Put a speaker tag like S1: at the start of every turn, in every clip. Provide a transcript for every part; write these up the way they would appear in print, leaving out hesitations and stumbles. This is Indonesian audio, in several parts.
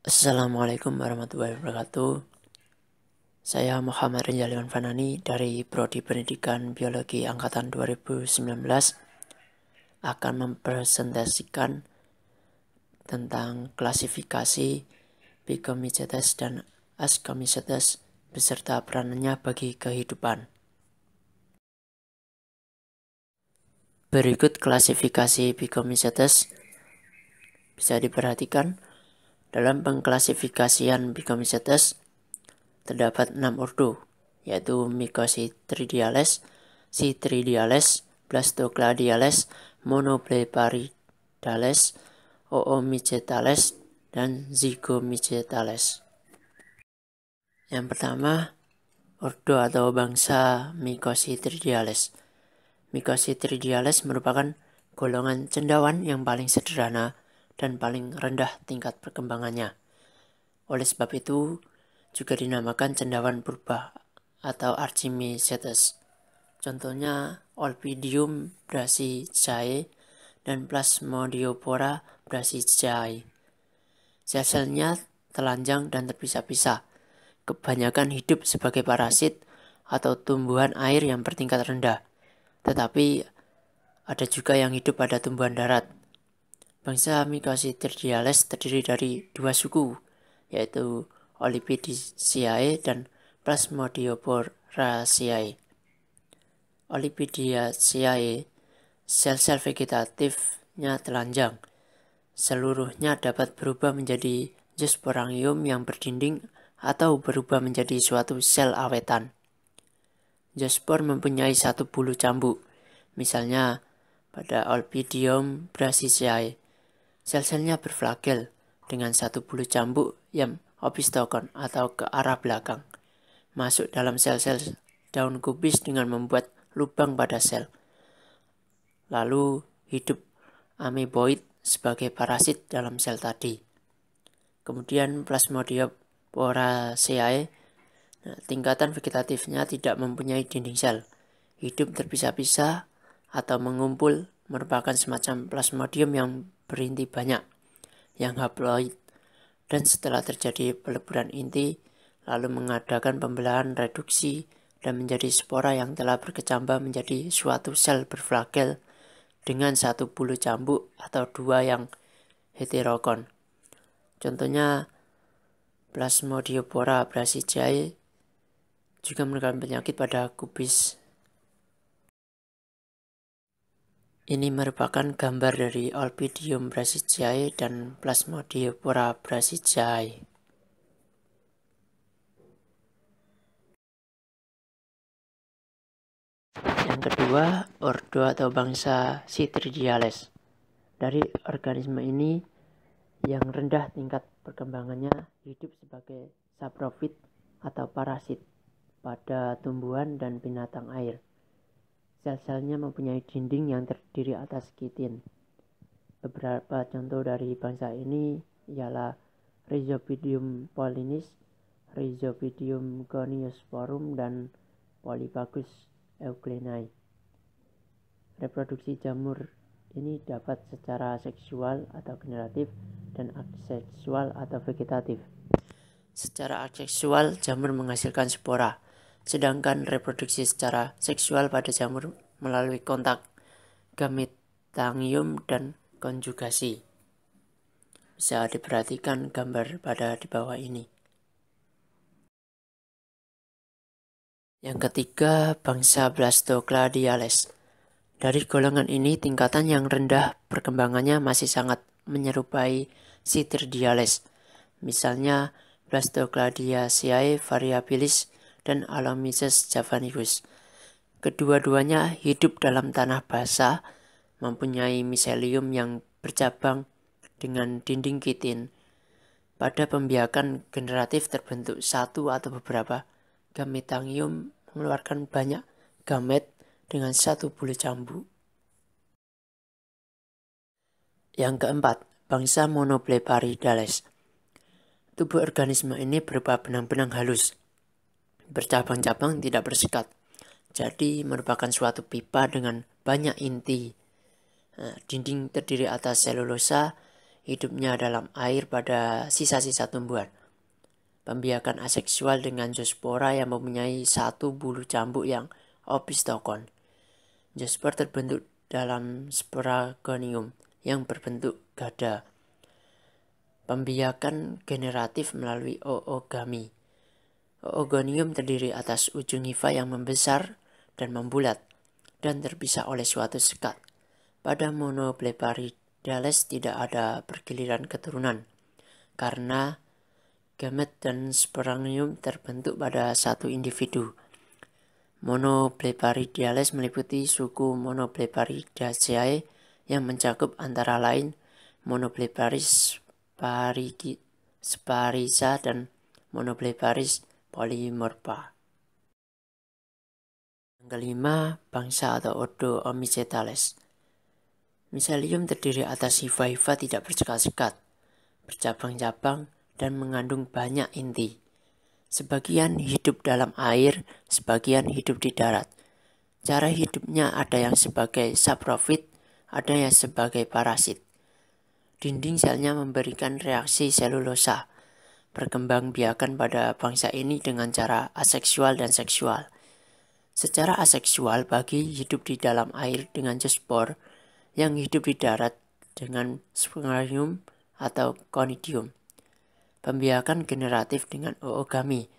S1: Assalamualaikum warahmatullahi wabarakatuh. Saya Muhammad Rinjaliwan Fanani dari Prodi Pendidikan Biologi Angkatan 2019 akan mempresentasikan tentang klasifikasi Phycomycetes dan Ascomycetes beserta peranannya bagi kehidupan. Berikut klasifikasi Phycomycetes. Bisa diperhatikan dalam pengklasifikasian Phycomycetes terdapat 6 ordo, yaitu Mycositridiales, Citridiales, Blastocladiales, Monoblepharidales, Oomycetales, dan Zygomycetales. Yang pertama, ordo atau bangsa Mycositridiales. Mycositridiales merupakan golongan cendawan yang paling sederhana dan paling rendah tingkat perkembangannya. Oleh sebab itu, juga dinamakan cendawan purba atau Archimycetes. Contohnya Olpidium brassicae dan Plasmodiopora brassicae. Sel-selnya telanjang dan terpisah-pisah. Kebanyakan hidup sebagai parasit atau tumbuhan air yang bertingkat rendah. Tetapi ada juga yang hidup pada tumbuhan darat. Bangsa Mycositridiales terdiri dari dua suku, yaitu Olpidiaceae dan Plasmodioporaceae. Olpidiaceae, sel-sel vegetatifnya telanjang. Seluruhnya dapat berubah menjadi zoosporangium yang berdinding atau berubah menjadi suatu sel awetan. Zoospor mempunyai satu bulu cambuk, misalnya pada Olpidium brassicae. Sel-selnya berflagel dengan satu bulu cambuk yang opistokon atau ke arah belakang, masuk dalam sel-sel daun kubis dengan membuat lubang pada sel. Lalu hidup ameboid sebagai parasit dalam sel tadi. Kemudian Plasmodioporaceae, tingkatan vegetatifnya tidak mempunyai dinding sel. Hidup terpisah-pisah atau mengumpul merupakan semacam plasmodium yang berinti banyak, yang haploid, dan setelah terjadi peleburan inti, lalu mengadakan pembelahan reduksi dan menjadi spora yang telah berkecambah menjadi suatu sel berflagel dengan satu bulu cambuk atau dua yang heterokon. Contohnya Plasmodiopora brassicae juga merupakan penyakit pada kubis. Ini merupakan gambar dari Olpidium brassicae dan Plasmodiopora brassicae. Yang kedua, ordo atau bangsa Citridiales. Dari organisme ini yang rendah tingkat perkembangannya hidup sebagai saprofit atau parasit pada tumbuhan dan binatang air. Sel-selnya mempunyai dinding yang terdiri atas kitin. Beberapa contoh dari bangsa ini ialah Rhizobidium pollinis, Rhizobidium goniiosporum, dan Polybagus euglenai. Reproduksi jamur ini dapat secara seksual atau generatif dan aseksual atau vegetatif. Secara aseksual, jamur menghasilkan spora, sedangkan reproduksi secara seksual pada jamur melalui kontak gametangium dan konjugasi. Bisa diperhatikan gambar pada di bawah ini. Yang ketiga, bangsa Blastocladiales. Dari golongan ini, tingkatan yang rendah perkembangannya masih sangat menyerupai Citridiales. Misalnya Blastocladiaceae variabilis dan Alomyces javanicus. Kedua-duanya hidup dalam tanah basah, mempunyai miselium yang bercabang dengan dinding kitin. Pada pembiakan generatif terbentuk satu atau beberapa gametangium mengeluarkan banyak gamet dengan satu bulu cambuk. Yang keempat, bangsa Monoblepharidales. Tubuh organisme ini berupa benang-benang halus, bercabang-cabang tidak bersekat. Jadi merupakan suatu pipa dengan banyak inti. Dinding terdiri atas selulosa, hidupnya dalam air pada sisa-sisa tumbuhan. Pembiakan aseksual dengan zoospora yang mempunyai satu bulu cambuk yang opistokon. Zoospor terbentuk dalam sporagonium yang berbentuk gada. Pembiakan generatif melalui oogami. Oogonium terdiri atas ujung hifa yang membesar dan membulat dan terpisah oleh suatu sekat. Pada Monoblepharidales tidak ada pergiliran keturunan karena gamet dan sporangium terbentuk pada satu individu. Monoblepharidales meliputi suku Monoblepharidaceae yang mencakup antara lain Monoblepharis sparisa dan Monoblepharis polymorpha. Yang kelima, bangsa atau ordo Omicetales. Miselium terdiri atas hifa-hifa tidak bersekat-sekat, bercabang-cabang, dan mengandung banyak inti. Sebagian hidup dalam air, sebagian hidup di darat. Cara hidupnya ada yang sebagai saprofit, ada yang sebagai parasit. Dinding selnya memberikan reaksi selulosa. Perkembangbiakan pada bangsa ini dengan cara aseksual dan seksual. Secara aseksual bagi hidup di dalam air dengan zoospor, yang hidup di darat dengan sporarium atau conidium. Pembiakan generatif dengan oogami,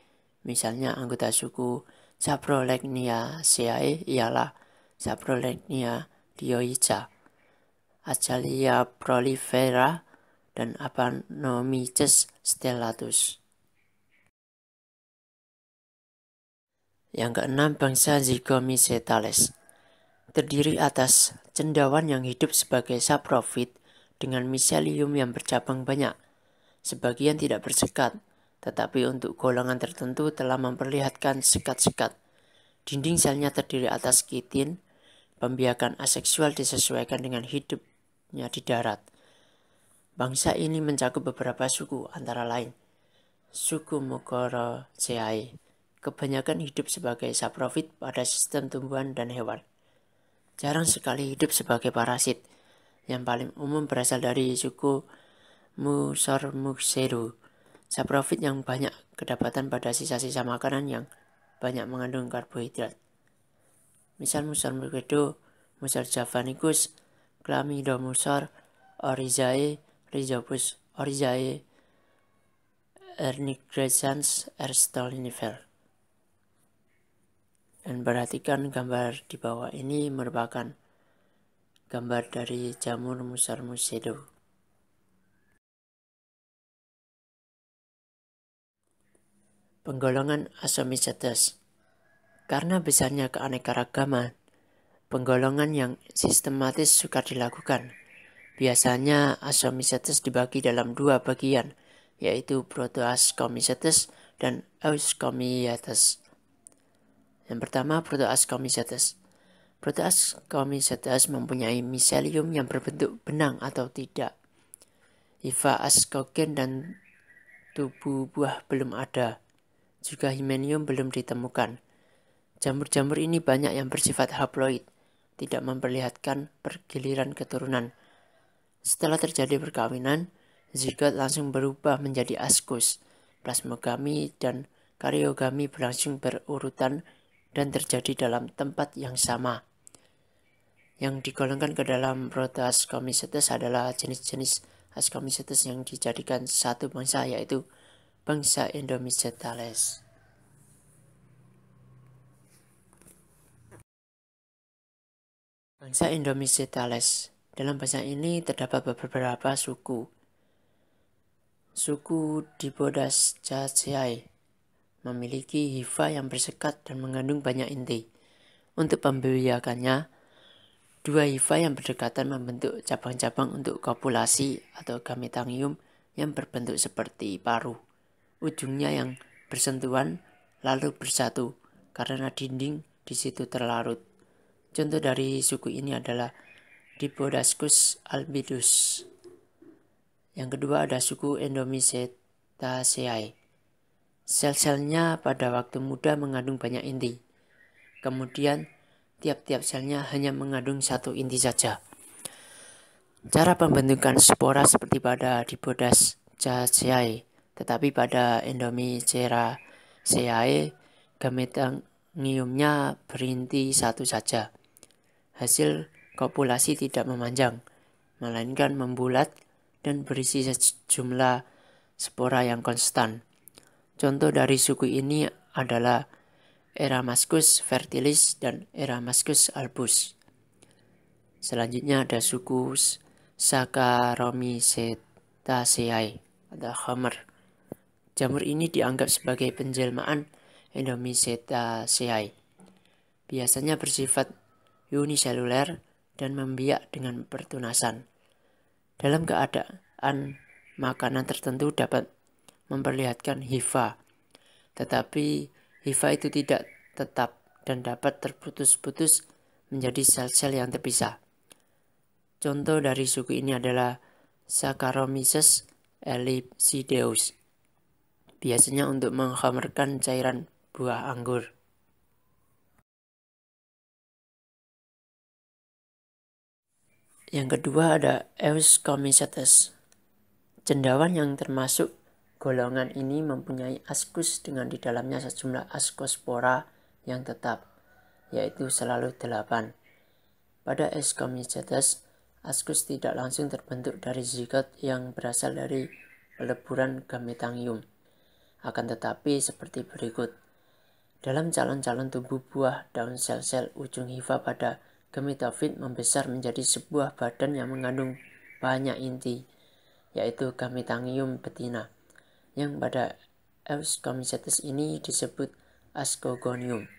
S1: misalnya anggota suku Saprolegniaceae ialah Saprolegnia dioica, Azalia prolifera, dan Apanomices stellatus. Yang keenam, bangsa Zygomicetales. Terdiri atas cendawan yang hidup sebagai saprofit dengan miselium yang bercabang banyak. Sebagian tidak bersekat, tetapi untuk golongan tertentu telah memperlihatkan sekat-sekat. Dinding selnya terdiri atas kitin. Pembiakan aseksual disesuaikan dengan hidupnya di darat. Bangsa ini mencakup beberapa suku, antara lain suku Mucoroceae. Kebanyakan hidup sebagai saprofit pada sistem tumbuhan dan hewan. Jarang sekali hidup sebagai parasit. Yang paling umum berasal dari suku Musormuxedo. Saprofit yang banyak kedapatan pada sisa-sisa makanan yang banyak mengandung karbohidrat. Misal Musormuxedo, Musor javanicus, Chlamydomusor, Oryzae, Rhizopus Oryzae, Ernigrescens, Erstolinifer. Dan perhatikan gambar di bawah ini merupakan gambar dari jamur Musormuxedo. Penggolongan Asomycetes. Karena besarnya keanekaragaman, penggolongan yang sistematis sukar dilakukan. Biasanya Asomycetes dibagi dalam dua bagian, yaitu Protoascomycetes dan Euschomycetes. Yang pertama, Protoascomycetes. Protoascomycetes mempunyai miselium yang berbentuk benang atau tidak. Hifa askogen dan tubuh buah belum ada. Juga himenium belum ditemukan. Jamur-jamur ini banyak yang bersifat haploid, tidak memperlihatkan pergiliran keturunan. Setelah terjadi perkawinan, zigot langsung berubah menjadi askus. Plasmogami dan karyogami berlangsung berurutan dan terjadi dalam tempat yang sama. Yang digolongkan ke dalam Protoascomycetes adalah jenis-jenis Ascomycetes yang dijadikan satu bangsa, yaitu bangsa Endomycetales. Bangsa Endomycetales. Dalam bangsa ini terdapat beberapa suku. Suku Dipodascaceae memiliki hifa yang bersekat dan mengandung banyak inti. Untuk pembiakannya, dua hifa yang berdekatan membentuk cabang-cabang untuk kopulasi atau gametangium yang berbentuk seperti paruh. Ujungnya yang bersentuhan lalu bersatu karena dinding di situ terlarut. Contoh dari suku ini adalah Dipodascus albidus. Yang kedua ada suku Endomycetaceae. Sel-selnya pada waktu muda mengandung banyak inti. Kemudian tiap-tiap selnya hanya mengandung satu inti saja. Cara pembentukan spora seperti pada Dipodaceae, tetapi pada Endomyceraceae gametangiumnya berinti satu saja. Hasil kopulasi tidak memanjang, melainkan membulat dan berisi sejumlah spora yang konstan. Contoh dari suku ini adalah Erasmus fertilis dan Erasmus albus. Selanjutnya ada suku Saccharomycetaceae atau Homer. Jamur ini dianggap sebagai penjelmaan Endomycetaceae. Biasanya bersifat uniseluler dan membiak dengan pertunasan. Dalam keadaan makanan tertentu dapat memperlihatkan hifa, tetapi hifa itu tidak tetap dan dapat terputus-putus menjadi sel-sel yang terpisah. Contoh dari suku ini adalah Saccharomyces ellipsideus, biasanya untuk menghomerkan cairan buah anggur. Yang kedua ada Euschomycetes. Cendawan yang termasuk golongan ini mempunyai askus dengan di dalamnya sejumlah askospora yang tetap, yaitu selalu 8. Pada Euschomycetes, askus tidak langsung terbentuk dari zigot yang berasal dari peleburan gametangium. Akan tetapi seperti berikut. Dalam calon-calon tubuh buah, daun sel-sel ujung hifa pada gametofit membesar menjadi sebuah badan yang mengandung banyak inti, yaitu gametangium betina, yang pada Euschomycetes ini disebut ascogonium.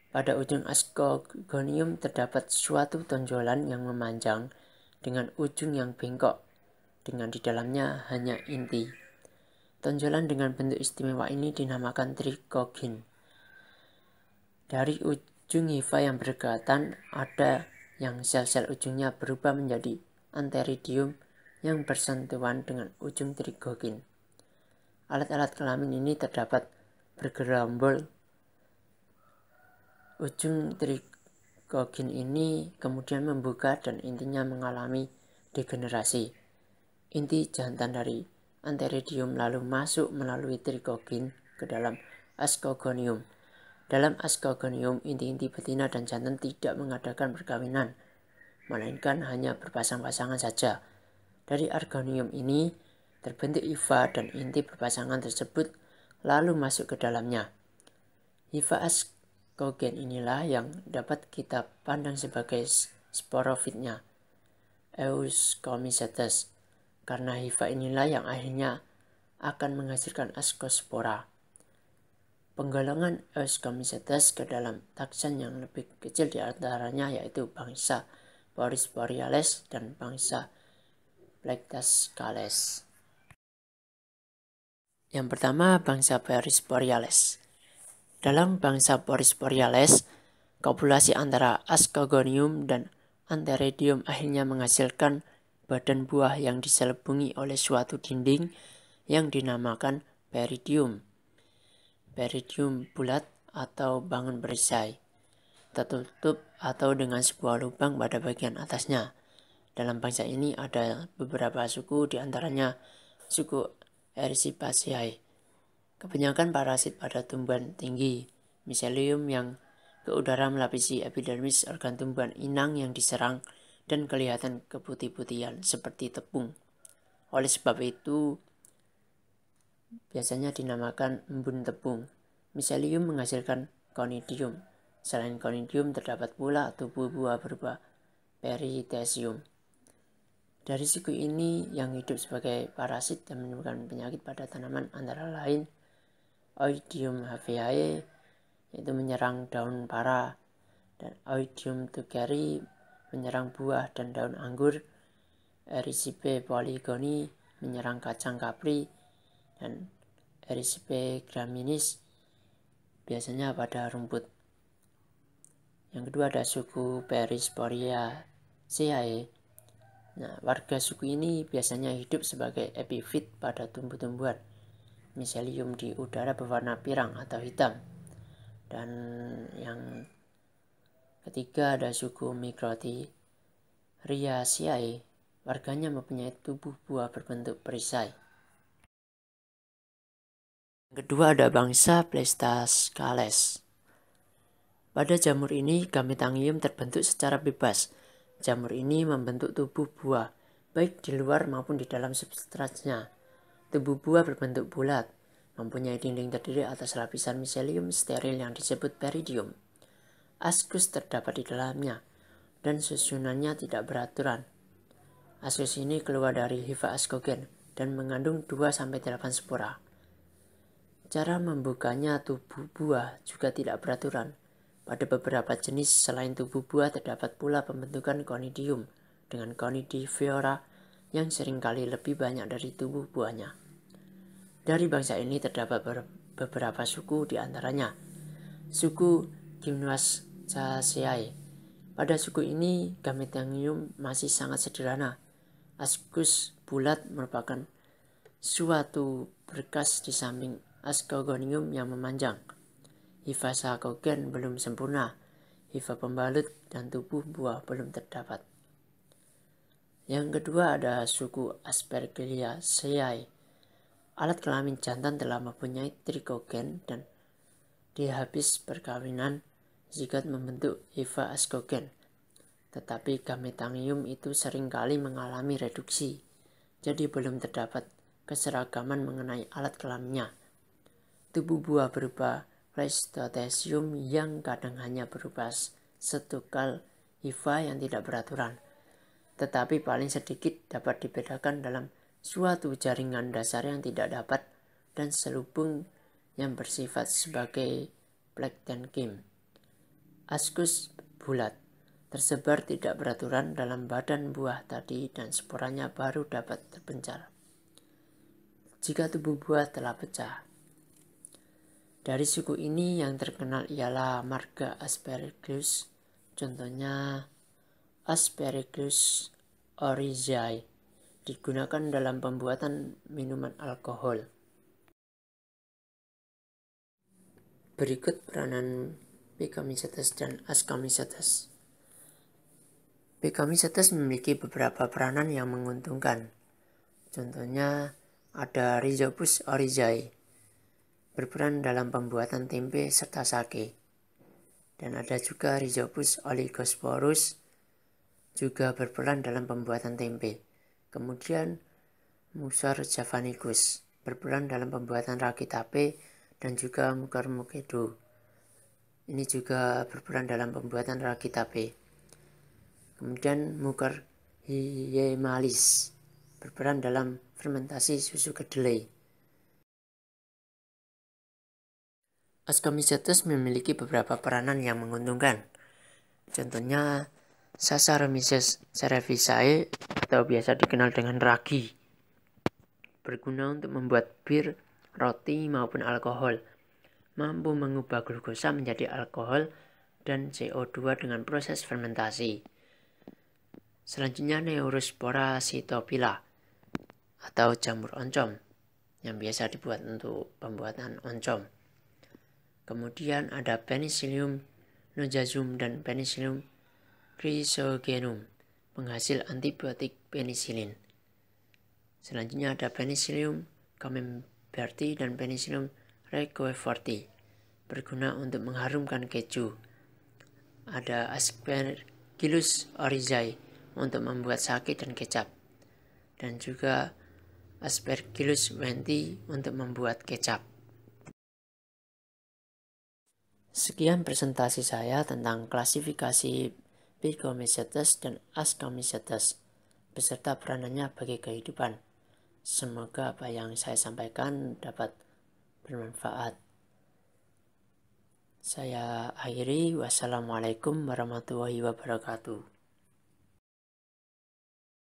S1: Pada ujung ascogonium terdapat suatu tonjolan yang memanjang dengan ujung yang bengkok, dengan di dalamnya hanya inti. Tonjolan dengan bentuk istimewa ini dinamakan trikogin. Dari ujung hifa yang berdekatan, ada yang sel-sel ujungnya berubah menjadi antheridium yang bersentuhan dengan ujung trikogin. Alat-alat kelamin ini terdapat bergerombol. Ujung trikogin ini kemudian membuka dan intinya mengalami degenerasi. Inti jantan dari antheridium lalu masuk melalui trikogin ke dalam ascogonium. Dalam ascogonium, inti-inti betina dan jantan tidak mengadakan perkawinan, melainkan hanya berpasang-pasangan saja. Dari argonium ini terbentuk hifa dan inti berpasangan tersebut lalu masuk ke dalamnya. Hifa ascogen inilah yang dapat kita pandang sebagai sporofitnya Euschomycetes, karena hifa inilah yang akhirnya akan menghasilkan ascospora. Penggolongan Euschomycetes ke dalam takson yang lebih kecil diantaranya yaitu bangsa Poriforiales dan bangsa Plectascales. Yang pertama, bangsa Poriforiales. Dalam bangsa Poriforiales, kopulasi antara Ascogonium dan Antheridium akhirnya menghasilkan badan buah yang diselubungi oleh suatu dinding yang dinamakan peridium. Peridium bulat atau bangun berisai, tertutup atau dengan sebuah lubang pada bagian atasnya. Dalam bangsa ini ada beberapa suku, diantaranya suku Erysiphaceae. Kebanyakan parasit pada tumbuhan tinggi, miselium yang ke udara melapisi epidermis organ tumbuhan inang yang diserang dan kelihatan keputih-putihan seperti tepung. Oleh sebab itu, biasanya dinamakan embun tepung. Miselium menghasilkan conidium. Selain conidium terdapat pula tubuh buah berupa perithecium. Dari suku ini yang hidup sebagai parasit dan menimbulkan penyakit pada tanaman antara lain Oidium haveae, yaitu menyerang daun para, dan Oidium tugeri menyerang buah dan daun anggur, Erysippe polygoni menyerang kacang kapri, dan Erysippe graminis biasanya pada rumput. Yang kedua ada suku Perisporiaceae. Nah, warga suku ini biasanya hidup sebagai epifit pada tumbuh-tumbuhan. Miselium di udara berwarna pirang atau hitam. Dan yang ketiga ada suku Microtheriaceae. warganya mempunyai tubuh buah berbentuk perisai. Kedua ada bangsa Pleistocales. Pada jamur ini, gametangium terbentuk secara bebas. Jamur ini membentuk tubuh buah, baik di luar maupun di dalam substratnya. Tubuh buah berbentuk bulat, mempunyai dinding terdiri atas lapisan miselium steril yang disebut peridium. Askus terdapat di dalamnya, dan susunannya tidak beraturan. Askus ini keluar dari hifa askogen dan mengandung 2-8 spora. Cara membukanya tubuh buah juga tidak beraturan. Pada beberapa jenis selain tubuh buah terdapat pula pembentukan conidium dengan conidiflora yang seringkali lebih banyak dari tubuh buahnya. Dari bangsa ini terdapat beberapa suku, di antaranya suku Gymnoaceae. Pada suku ini gametangium masih sangat sederhana. Askus bulat merupakan suatu berkas di samping askogonium yang memanjang. Hifa sarkogen belum sempurna, hifa pembalut dan tubuh buah belum terdapat. Yang kedua ada suku Aspergilliaceae. Alat kelamin jantan telah mempunyai trikogen dan di habis perkawinan zigot membentuk hifa askogen. Tetapi gametangium itu seringkali mengalami reduksi, jadi belum terdapat keseragaman mengenai alat kelaminnya. Tubuh buah berupa Pleistotecium yang kadang hanya berupa setukal hifa yang tidak beraturan, tetapi paling sedikit dapat dibedakan dalam suatu jaringan dasar yang tidak dapat dan selubung yang bersifat sebagai plektenkim. Askus bulat tersebar tidak beraturan dalam badan buah tadi dan sporanya baru dapat terpencar jika tubuh buah telah pecah. Dari suku ini yang terkenal ialah marga Aspergillus, contohnya Aspergillus oryzae, digunakan dalam pembuatan minuman alkohol. Berikut peranan Pecamycetes dan Ascomycetes. Pecamycetes memiliki beberapa peranan yang menguntungkan. Contohnya ada Rhizopus oryzae, berperan dalam pembuatan tempe serta sake. Dan ada juga Rhizopus oligosporus, juga berperan dalam pembuatan tempe. Kemudian Musar javanicus, berperan dalam pembuatan ragi tape, dan juga Mucor mucedo. Ini juga berperan dalam pembuatan ragi tape. Kemudian Mucor hyemalis, berperan dalam fermentasi susu kedelai. Ascomycetes memiliki beberapa peranan yang menguntungkan. Contohnya Saccharomyces cerevisiae atau biasa dikenal dengan ragi, berguna untuk membuat bir, roti maupun alkohol, mampu mengubah glukosa menjadi alkohol dan CO2 dengan proses fermentasi. Selanjutnya Neurospora cytophylla atau jamur oncom yang biasa dibuat untuk pembuatan oncom. Kemudian ada Penicillium nogasum dan Penicillium chrysogenum, penghasil antibiotik penisilin. Selanjutnya ada Penicillium camemberti dan Penicillium roqueforti, berguna untuk mengharumkan keju. Ada Aspergillus oryzae untuk membuat sake dan kecap, dan juga Aspergillus wenti untuk membuat kecap. Sekian presentasi saya tentang klasifikasi Pecamycetes dan Ascomycetes beserta peranannya bagi kehidupan. Semoga apa yang saya sampaikan dapat bermanfaat. Saya akhiri. Wassalamualaikum warahmatullahi wabarakatuh.